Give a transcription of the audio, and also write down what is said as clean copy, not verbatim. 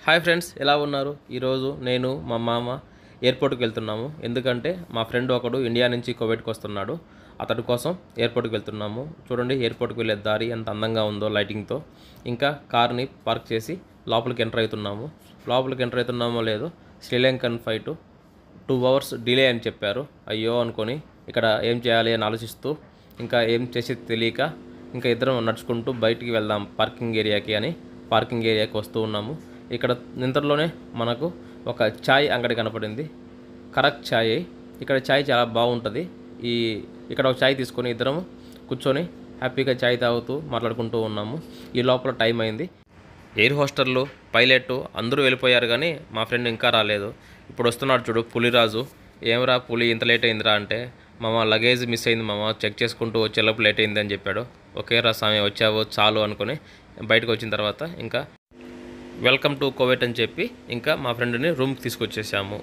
Hi friends, ఎలా ఉన్నారు? ఈరోజు నేను మా మామ ఎయిర్పోర్ట్కి వెళ్తున్నాము. ఎందుకంటే మా ఫ్రెండ్ ఒకడు ఇండియా నుంచి కువైట్కి వస్తున్నాడు. అతడి కోసం ఎయిర్పోర్ట్కి వెళ్తున్నాము. చూడండి, ఎయిర్పోర్ట్కి వెళ్ళే దారి ఎంత అందంగా ఉందో లైటింగ్తో. ఇంకా కార్ని పార్క్ చేసి లోపలికి ఎంటర్ అవుతున్నాము. లోపలికి ఎంటర్ అవుతున్నామో లేదో శ్రీలంకన్ ఫ్లైట్ 2 hours డిలే అని చెప్పారు. అయ్యో అనుకొని ఇక్కడ ఏం చేయాలి అని ఆలోచిస్తూ ఇంకా ఏం చేసేది తెలియక ఇంకా ఇద్దరం నడుచుకుంటూ బయటికి వెళ్దాం పార్కింగ్ ఏరియాకి అని పార్కింగ్ ఏరియాకి వస్తూ ఉన్నాము. ఇక్కడ ఇంతలోనే మనకు ఒక ఛాయ్ అంగడి కనపడింది. కరక్ ఛాయ్. ఇక్కడ ఛాయ్ చాలా బాగుంటుంది. ఇక్కడ ఒక ఛాయ్ తీసుకొని ఇద్దరం కూర్చొని హ్యాపీగా ఛాయ్ తాగుతూ మాట్లాడుకుంటూ ఉన్నాము. ఈ లోపల టైం అయింది. ఎయిర్ హోస్టర్లు, పైలట్ అందరూ వెళ్ళిపోయారు, కానీ మా ఫ్రెండ్ ఇంకా రాలేదు. ఇప్పుడు వస్తున్నాడు చూడు, పులిరాజు. ఏమరా పులి, ఇంత లేట్ అయిందిరా అంటే, మామ లగేజ్ మిస్ అయింది మామ, చెక్ చేసుకుంటూ వచ్చేలోపు లేట్ అయింది అని చెప్పాడు. ఓకే రా స్వామి, వచ్చావు చాలు అనుకొని బయటకు వచ్చిన తర్వాత ఇంకా వెల్కమ్ టు కువైట్ అని చెప్పి ఇంకా మా ఫ్రెండ్ని రూమ్కి తీసుకొచ్చేసాము.